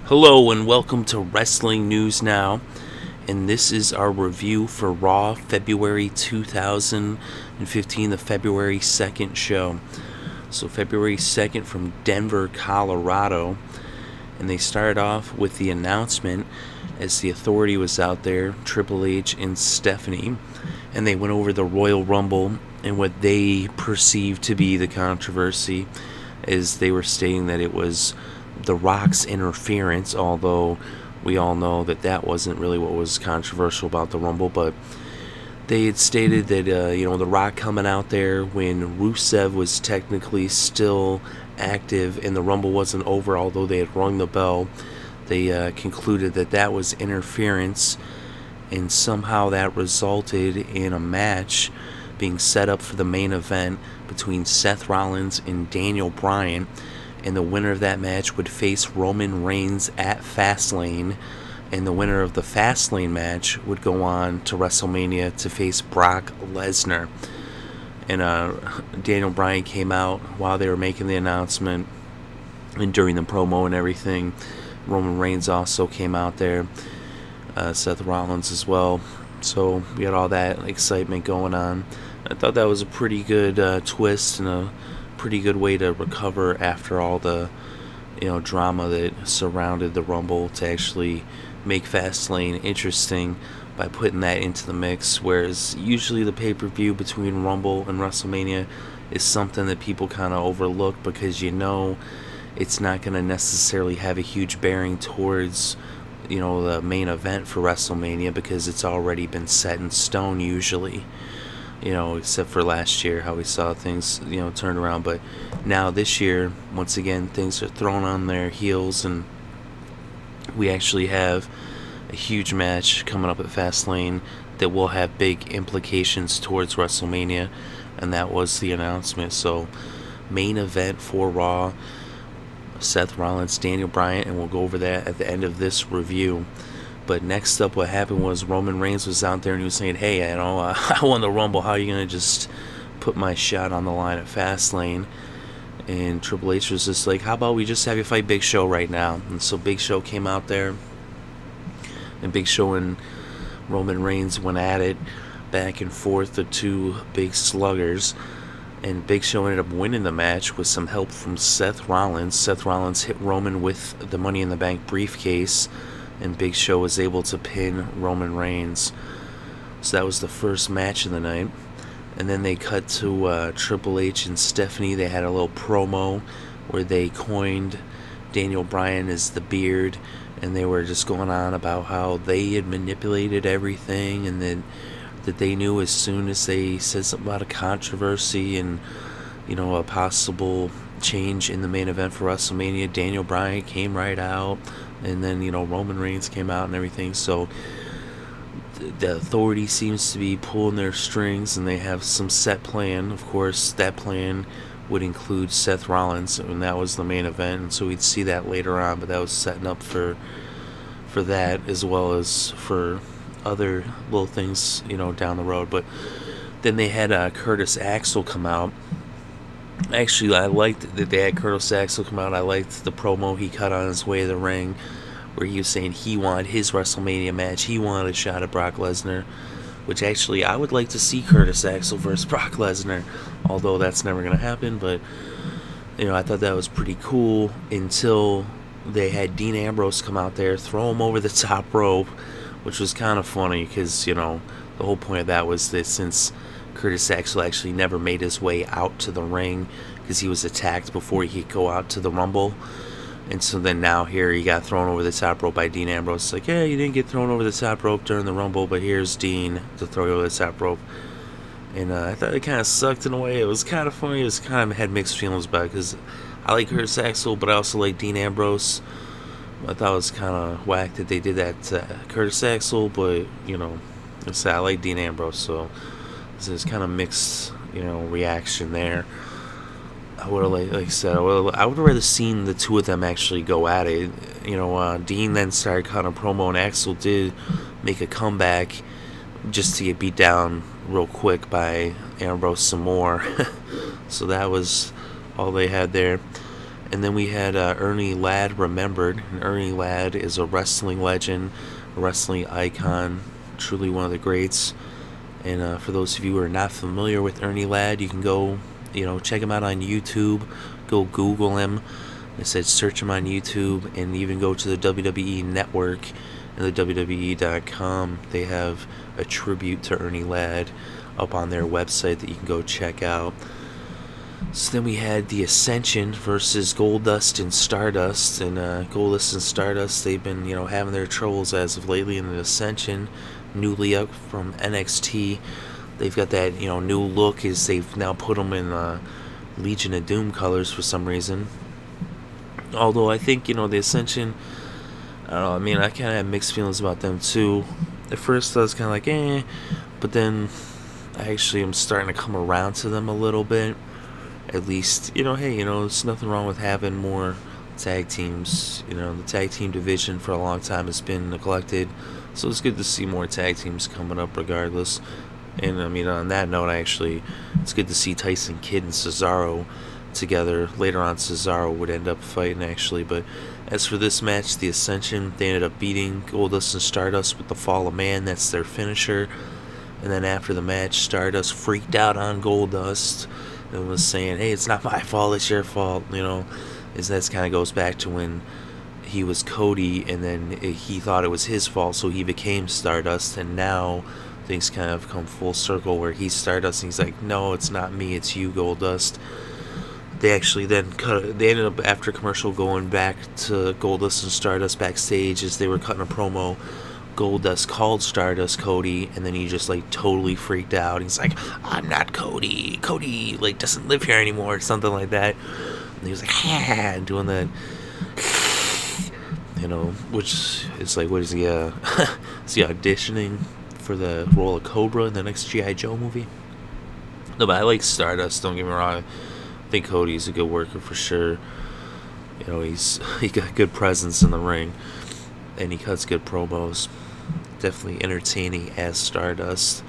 Hello and welcome to Wrestling News Now, and this is our review for Raw February 2015, the February 2nd show. So February 2nd from Denver, Colorado, and they started off with the announcement as the Authority was out there, Triple H and Stephanie, and they went over the Royal Rumble and what they perceived to be the controversy, as they were stating that it was The Rock's interference, although we all know that that wasn't really what was controversial about the Rumble. But they had stated that The Rock coming out there when Rusev was technically still active and the Rumble wasn't over, although they had rung the bell, they concluded that that was interference, and somehow that resulted in a match being set up for the main event between Seth Rollins and Daniel Bryan, and the winner of that match would face Roman Reigns at Fastlane, and the winner of the Fastlane match would go on to WrestleMania to face Brock Lesnar. And Daniel Bryan came out while they were making the announcement, and during the promo and everything. Roman Reigns also came out there, Seth Rollins as well. So we had all that excitement going on. I thought that was a pretty good twist and a pretty good way to recover after all the drama that surrounded the Rumble, to actually make Fastlane interesting by putting that into the mix, whereas usually the pay-per-view between Rumble and WrestleMania is something that people kind of overlook, because it's not going to necessarily have a huge bearing towards the main event for WrestleMania, because it's already been set in stone usually. Except for last year, how we saw things, turned around. But now this year, once again, things are thrown on their heels, and we actually have a huge match coming up at Fastlane that will have big implications towards WrestleMania, and that was the announcement. So, main event for Raw, Seth Rollins, Daniel Bryan, and we'll go over that at the end of this review. But next up, what happened was Roman Reigns was out there and he was saying, hey, I won the Rumble. How are you going to just put my shot on the line at Fastlane? And Triple H was just like, how about we just have you fight Big Show right now? And so Big Show came out there, and Big Show and Roman Reigns went at it back and forth, the two big sluggers. And Big Show ended up winning the match with some help from Seth Rollins. Seth Rollins hit Roman with the Money in the Bank briefcase, and Big Show was able to pin Roman Reigns. So that was the first match of the night. And then they cut to Triple H and Stephanie. They had a little promo where they coined Daniel Bryan as the Beard, and they were just going on about how they had manipulated everything, and then that they knew as soon as they said something about a controversy and a possible change in the main event for WrestleMania, Daniel Bryan came right out, and then Roman Reigns came out and everything. So the Authority seems to be pulling their strings, and they have some set plan. Of course, that plan would include Seth Rollins, and that was the main event, and so we'd see that later on. But that was setting up for that, as well as for other little things down the road. But then they had Curtis Axel come out. Actually, I liked that they had Curtis Axel come out. I liked the promo he cut on his way to the ring, where he was saying he wanted his WrestleMania match. He wanted a shot at Brock Lesnar, which actually I would like to see Curtis Axel versus Brock Lesnar, although that's never going to happen. But I thought that was pretty cool, until they had Dean Ambrose come out there, throw him over the top rope, which was kind of funny, because the whole point of that was that since Curtis Axel actually never made his way out to the ring, because he was attacked before he could go out to the Rumble. And so then now here he got thrown over the top rope by Dean Ambrose. It's like, yeah, you didn't get thrown over the top rope during the Rumble, but here's Dean to throw you over the top rope. And I thought it kind of sucked in a way. It was kind of funny. It was kind of had mixed feelings about it, because I like Curtis Axel, but I also like Dean Ambrose. I thought it was kind of whack that they did that to Curtis Axel, but I like Dean Ambrose, so there's kind of mixed reaction there. I would have, like I said, I would have rather seen the two of them actually go at it. Dean then started cutting a promo, and Axel did make a comeback just to get beat down real quick by Ambrose some more. So that was all they had there. And then we had Ernie Ladd remembered. And Ernie Ladd is a wrestling legend, a wrestling icon, truly one of the greats. And for those of you who are not familiar with Ernie Ladd, you can go, check him out on YouTube. Go Google him. I said search him on YouTube, and even go to the WWE Network and the WWE.com. They have a tribute to Ernie Ladd up on their website that you can go check out. So then we had the Ascension versus Goldust and Stardust, and Goldust and Stardust, they've been having their troubles as of lately. In the Ascension, newly up from NXT, they've got that new look, as they've now put them in Legion of Doom colors for some reason. Although I think the Ascension, I don't know, I mean, I kind of have mixed feelings about them too. At first I was kind of like but then I actually am starting to come around to them a little bit. At least, hey, there's nothing wrong with having more tag teams. The tag team division for a long time has been neglected, so it's good to see more tag teams coming up regardless. And I mean, on that note, it's good to see Tyson Kidd and Cesaro together. Later on, Cesaro would end up fighting actually, but as for this match, the Ascension, they ended up beating Goldust and Stardust with the Fall of Man. That's their finisher. And then after the match, Stardust freaked out on Goldust and was saying, hey, it's not my fault, it's your fault, as that kind of goes back to when he was Cody, and then he thought it was his fault, so he became Stardust, and now things kind of come full circle where he's Stardust, and he's like, no, it's not me, it's you, Goldust. They actually then they ended up, after commercial, going back to Goldust and Stardust backstage as they were cutting a promo. Goldust called Stardust Cody, and then he just totally freaked out. He's like, I'm not Cody. Cody doesn't live here anymore, or something like that. And he was like, doing that, which is what is he? Is he auditioning for the role of Cobra in the next G.I. Joe movie? No, but I like Stardust. Don't get me wrong. I think Cody's a good worker for sure. He got good presence in the ring, and he cuts good promos. Definitely entertaining as Stardust.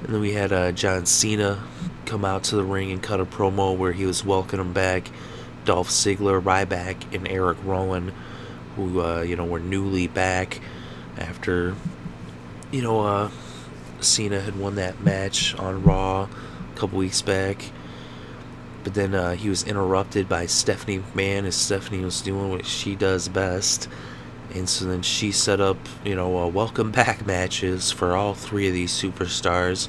And then we had John Cena come out to the ring and cut a promo where he was welcoming back Dolph Ziggler, Ryback, and Eric Rowan, who were newly back after Cena had won that match on Raw a couple weeks back. But then he was interrupted by Stephanie McMahon, as Stephanie was doing what she does best. And so then she set up, welcome back matches for all three of these superstars,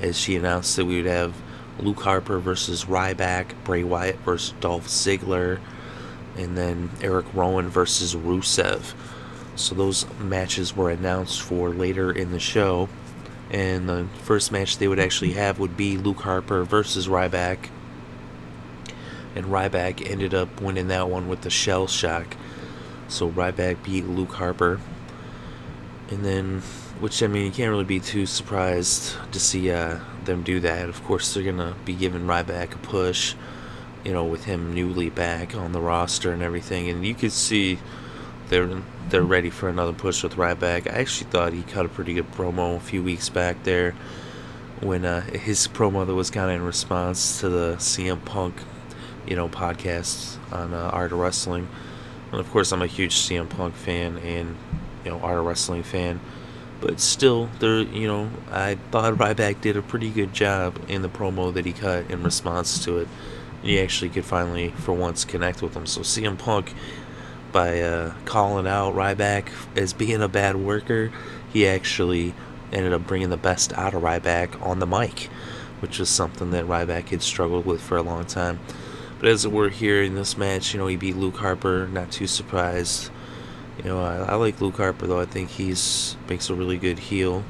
as she announced that we would have Luke Harper versus Ryback, Bray Wyatt versus Dolph Ziggler, and then Eric Rowan versus Rusev. So those matches were announced for later in the show. And the first match they would actually have would be Luke Harper versus Ryback. And Ryback ended up winning that one with the shell shock. So Ryback beat Luke Harper. And then, which, I mean, you can't really be too surprised to see them do that. Of course, they're going to be giving Ryback a push, with him newly back on the roster and everything. And you could see they're ready for another push with Ryback. I actually thought he cut a pretty good promo a few weeks back there, when his promo that was kind of in response to the CM Punk, podcast on Art of Wrestling. And of course, I'm a huge CM Punk fan and, Art of Wrestling fan. But still, I thought Ryback did a pretty good job in the promo that he cut in response to it. He actually could finally, for once, connect with him. So CM Punk, by calling out Ryback as being a bad worker, he actually ended up bringing the best out of Ryback on the mic, which was something that Ryback had struggled with for a long time. But as it were here in this match, he beat Luke Harper, not too surprised. I like Luke Harper, though. I think makes a really good heel.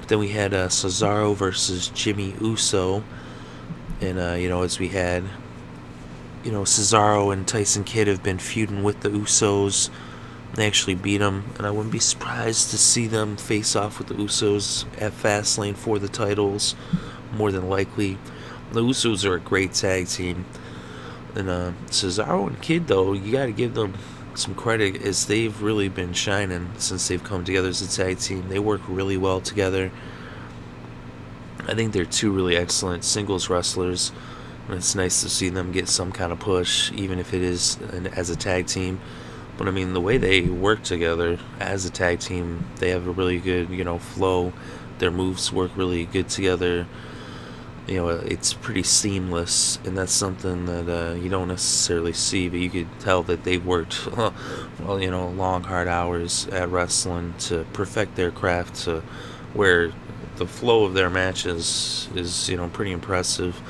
But then we had Cesaro versus Jimmy Uso. And, as we had, Cesaro and Tyson Kidd have been feuding with the Usos. They actually beat them. And I wouldn't be surprised to see them face off with the Usos at Fastlane for the titles, more than likely. The Usos are a great tag team. And Cesaro and Kidd, though, you got to give them some credit, as they've really been shining since they've come together as a tag team. They work really well together. I think they're two really excellent singles wrestlers. And it's nice to see them get some kind of push, even if it is as a tag team. But I mean, the way they work together as a tag team, they have a really good, flow. Their moves work really good together. It's pretty seamless, and that's something that you don't necessarily see, but you could tell that they've worked, long, hard hours at wrestling to perfect their craft to where the flow of their matches is, pretty impressive,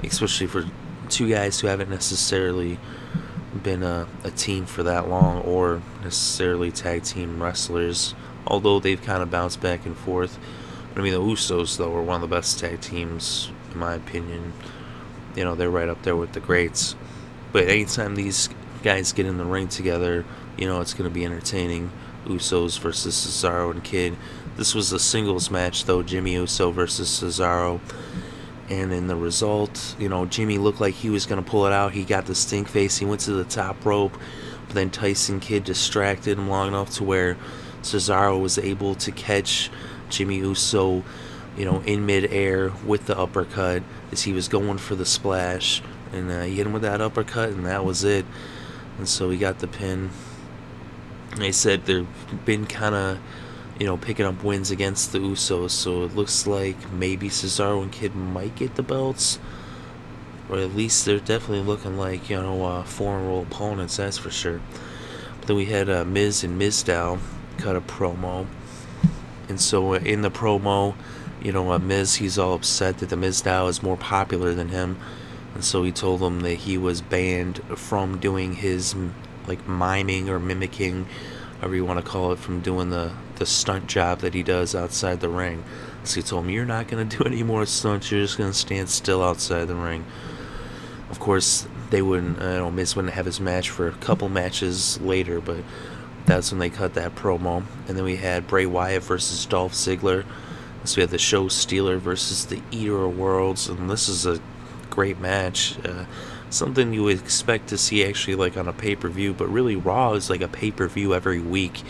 especially for two guys who haven't necessarily been a team for that long or necessarily tag team wrestlers, although they've kind of bounced back and forth. But I mean, the Usos, though, are one of the best tag teams, in my opinion. They're right up there with the greats. But anytime these guys get in the ring together, it's going to be entertaining. Usos versus Cesaro and Kid. This was a singles match, though, Jimmy Uso versus Cesaro. And in the result, Jimmy looked like he was going to pull it out. He got the stink face. He went to the top rope. But then Tyson Kidd distracted him long enough to where Cesaro was able to catch Jimmy Uso, in midair with the uppercut as he was going for the splash. And he hit him with that uppercut, and that was it. And so he got the pin. They said they've been kind of, picking up wins against the Usos, so it looks like maybe Cesaro and Kid might get the belts, or at least they're definitely looking like, formidable opponents, that's for sure. But then we had Miz and Mizdow cut a promo, and so in the promo, Miz, he's all upset that the Mizdow is more popular than him, and so he told him that he was banned from doing his, miming or mimicking, however you want to call it, from doing the stunt job that he does outside the ring. So he told him, you're not going to do any more stunts, you're just going to stand still outside the ring. Of course, they wouldn't, Miz wouldn't have his match for a couple matches later, but that's when they cut that promo. And then we had Bray Wyatt versus Dolph Ziggler. So we had the Show Stealer versus the Eater of Worlds, and this is a great match. Something you would expect to see actually on a pay-per-view, but really Raw is like a pay-per-view every week.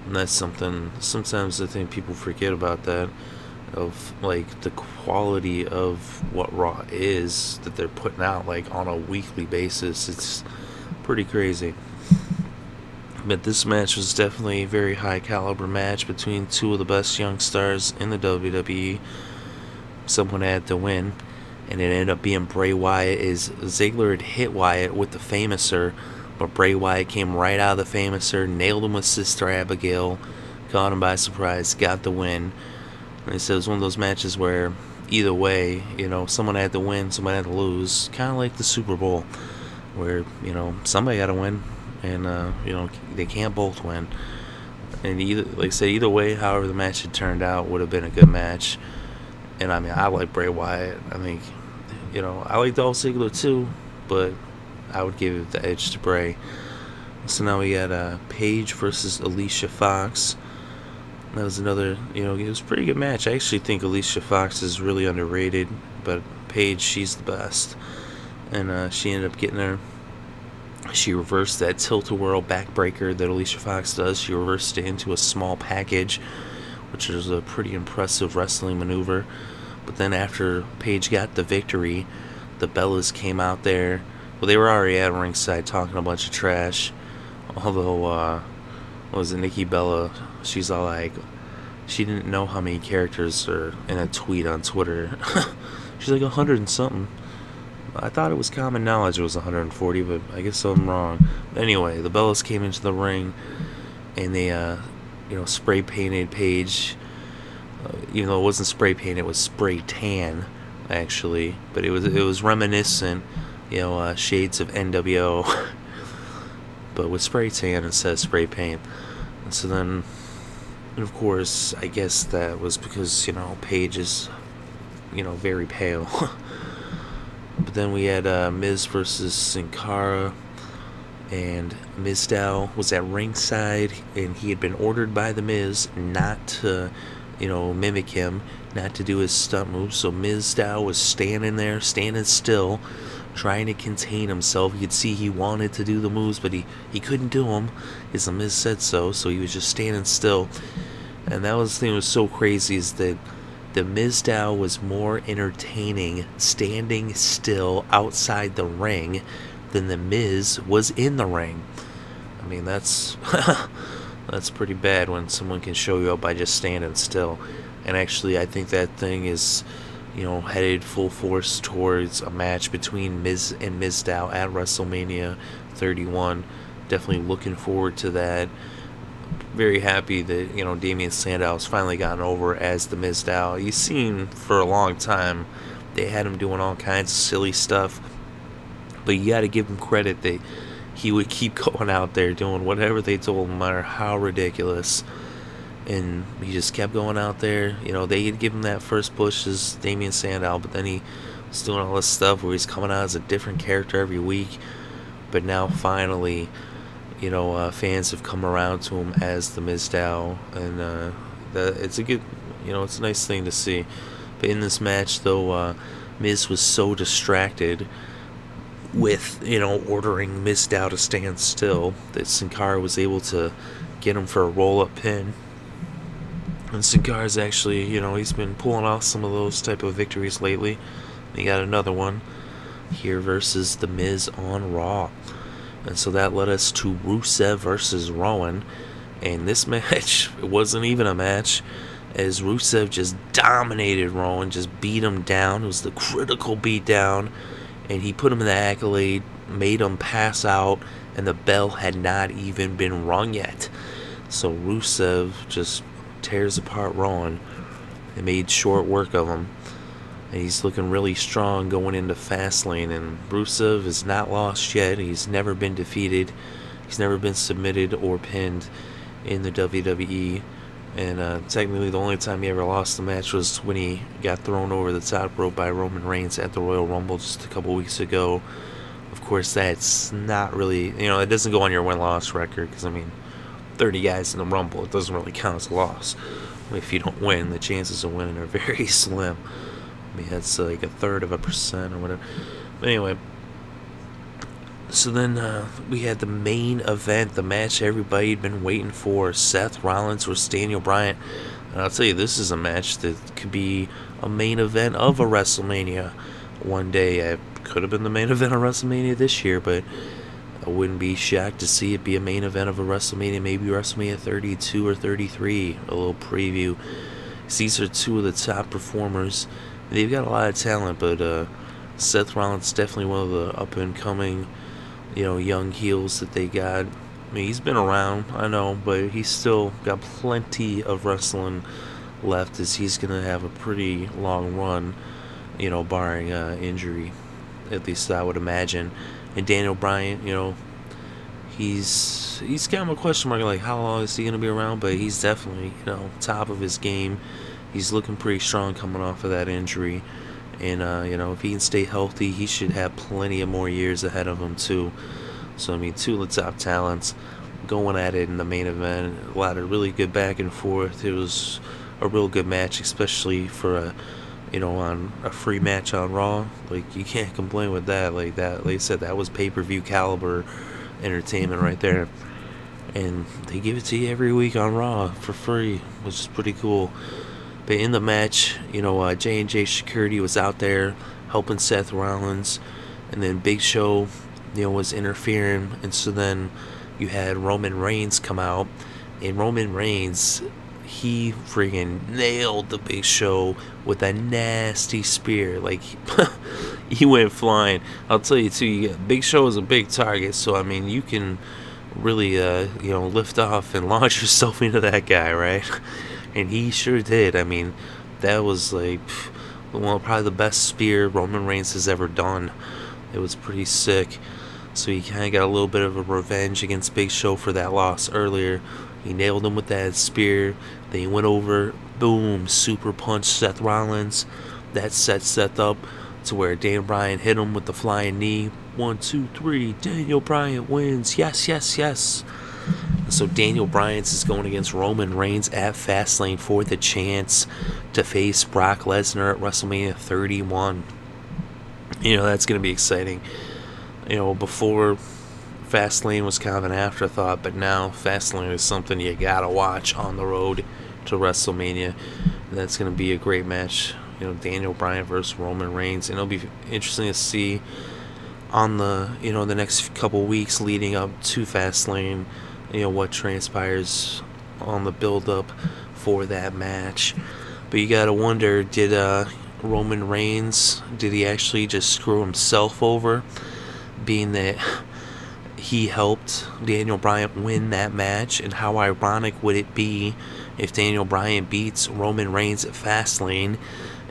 And that's something, sometimes I think people forget about that, of the quality of what Raw is that they're putting out on a weekly basis. It's pretty crazy. But this match was definitely a very high caliber match between two of the best young stars in the WWE. Someone had to win, and it ended up being Bray Wyatt. As Ziggler had hit Wyatt with the Famouser, but Bray Wyatt came right out of the Famouser, nailed him with Sister Abigail, caught him by surprise, got the win. And they said it was one of those matches where either way, someone had to win, somebody had to lose, kind of like the Super Bowl, where somebody got to win, and they can't both win. And either way, however the match had turned out, would have been a good match. And I mean, I like Bray Wyatt. I think, I like Dolph Ziggler too, but I would give the edge to Bray. So now we had Paige versus Alicia Fox. That was another, it was a pretty good match. I actually think Alicia Fox is really underrated, but Paige, she's the best. And she ended up getting her. She reversed that tilt-a-whirl backbreaker that Alicia Fox does. She reversed it into a small package, which is a pretty impressive wrestling maneuver. But then after Paige got the victory, the Bellas came out there. Well, they were already at ringside talking a bunch of trash. Although, what was it, Nikki Bella? She's all like, she didn't know how many characters are in a tweet on Twitter. She's like 100 and something. I thought it was common knowledge it was 140, but I guess I'm wrong. Anyway, the Bellas came into the ring, and they, spray painted Paige. Even though it wasn't spray paint, it was spray tan, actually. But it was reminiscent, shades of NWO, but with spray tan instead of spray paint. And so then, of course, I guess that was because Paige is, very pale. But then we had Miz versus Sin Cara, and Mizdow was at ringside, and he had been ordered by the Miz not to, mimic him, not to do his stunt moves. So Mizdow was standing there, standing still, trying to contain himself. You could see he wanted to do the moves, but he couldn't do them, because the Miz said so he was just standing still. And that was the thing that was so crazy, is that the Mizdow was more entertaining standing still outside the ring than the Miz was in the ring. I mean, that's that's pretty bad when someone can show you up by just standing still. And actually, I think that thing is, headed full force towards a match between Miz and Mizdow at WrestleMania 31. Definitely looking forward to that. Very happy that, Damien Sandow's finally gotten over as the Mizdow. You've seen for a long time they had him doing all kinds of silly stuff, but you got to give him credit that he would keep going out there doing whatever they told him, no matter how ridiculous. And he just kept going out there. They had given him that first push as Damien Sandow, but then he was doing all this stuff where he's coming out as a different character every week. But now finally, fans have come around to him as the Mizdow, and it's a good, it's a nice thing to see. But in this match, though, Miz was so distracted with, ordering Mizdow to stand still that Sin Cara was able to get him for a roll-up pin. And Sin Cara's actually, he's been pulling off some of those type of victories lately. He got another one here versus The Miz on Raw. And so that led us to Rusev versus Rowan. And this match, it wasn't even a match, as Rusev just dominated Rowan, just beat him down. It was the critical beatdown, and he put him in the accolade, made him pass out, and the bell had not even been rung yet. So Rusev just tears apart Rowan and made short work of him. And he's looking really strong going into Fastlane, and Rusev is not lost yet. He's never been defeated. He's never been submitted or pinned in the WWE. And technically the only time he ever lost the match was when he got thrown over the top rope by Roman Reigns at the Royal Rumble just a couple weeks ago. Of course, that's not really, it doesn't go on your win-loss record, because, 30 guys in the Rumble, it doesn't really count as a loss. If you don't win, the chances of winning are very slim. That's like 1/3% or whatever. But anyway, so then we had the main event, the match everybody had been waiting for, Seth Rollins versus Daniel Bryan. And I'll tell you, this is a match that could be a main event of a WrestleMania one day. It could have been the main event of WrestleMania this year, but I wouldn't be shocked to see it be a main event of a WrestleMania, maybe WrestleMania 32 or 33, a little preview. These are two of the top performers. They've got a lot of talent, but Seth Rollins is definitely one of the up-and-coming, young heels that they got. He's been around, I know, but he's still got plenty of wrestling left, as he's going to have a pretty long run, barring injury. At least I would imagine. And Daniel Bryan, he's kind of a question mark, like how long is he going to be around, but he's definitely, top of his game. He's looking pretty strong coming off of that injury. And, if he can stay healthy, he should have plenty of more years ahead of him, too. So, two of the top talents going at it in the main event. A lot of really good back and forth. It was a real good match, especially for on a free match on Raw. Like, you can't complain with that. Like I said, that was pay-per-view caliber entertainment right there. And they give it to you every week on Raw for free, which is pretty cool. But in the match, J&J Security was out there helping Seth Rollins, and then Big Show, was interfering, and so then you had Roman Reigns come out, and Roman Reigns, he freaking nailed the Big Show with a nasty spear. Like, he went flying. I'll tell you too, Big Show is a big target, so you can really lift off and launch yourself into that guy, right? And he sure did. That was like probably the best spear Roman Reigns has ever done. It was pretty sick. So he kind of got a little bit of a revenge against Big Show for that loss earlier. He nailed him with that spear. Then he went over, boom, super punch Seth Rollins. That set Seth up to where Daniel Bryan hit him with the flying knee. 1, 2, 3. Daniel Bryan wins. Yes, yes, yes. So Daniel Bryan is going against Roman Reigns at Fastlane for the chance to face Brock Lesnar at WrestleMania 31. That's going to be exciting. Before, Fastlane was kind of an afterthought, but now Fastlane is something you gotta watch on the road to WrestleMania. And And that's going to be a great match. You know, Daniel Bryan versus Roman Reigns, and it'll be interesting to see on the the next couple weeks leading up to Fastlane, what transpires on the build up for that match. But you gotta wonder, did Roman Reigns, did he actually just screw himself over, being that he helped Daniel Bryan win that match? And how ironic would it be if Daniel Bryan beats Roman Reigns at Fastlane,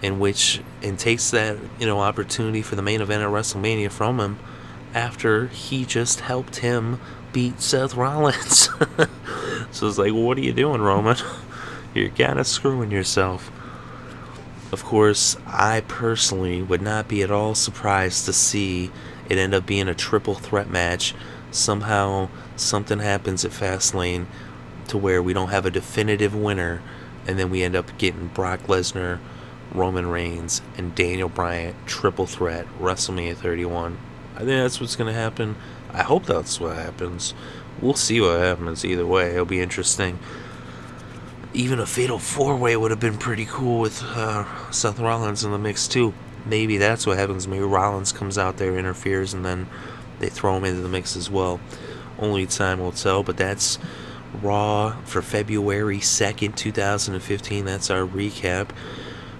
and takes that opportunity for the main event at WrestleMania from him, after he just helped him beat Seth Rollins? So it's like, what are you doing, Roman? You're kind of screwing yourself. Of course, I personally would not be at all surprised to see it end up being a triple threat match. Somehow something happens at Fastlane to where we don't have a definitive winner, and then we end up getting Brock Lesnar, Roman Reigns, and Daniel Bryan triple threat WrestleMania 31. I think that's what's going to happen. I hope that's what happens. We'll see what happens either way. It'll be interesting. Even a fatal four-way would have been pretty cool with Seth Rollins in the mix too. Maybe that's what happens. Maybe Rollins comes out there, interferes, and then they throw him into the mix as well. Only time will tell. But that's Raw for February 2nd, 2015. That's our recap.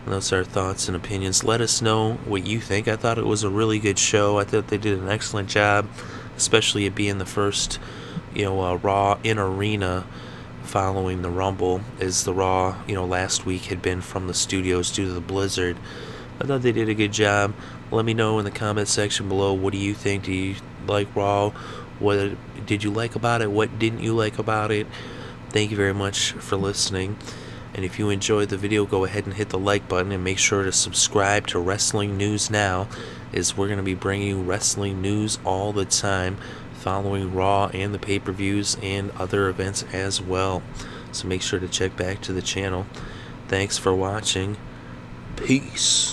Those are our thoughts and opinions. Let us know what you think. I thought it was a really good show. I thought they did an excellent job, especially it being the first, Raw in arena following the Rumble, as the Raw, last week had been from the studios due to the blizzard. I thought they did a good job. Let me know in the comment section below, what do you think? Do you like Raw? What did you like about it? What didn't you like about it? Thank you very much for listening. And if you enjoyed the video, go ahead and hit the like button, and make sure to subscribe to Wrestling News Now, as we're going to be bringing you wrestling news all the time, following Raw and the pay-per-views and other events as well. So make sure to check back to the channel. Thanks for watching. Peace.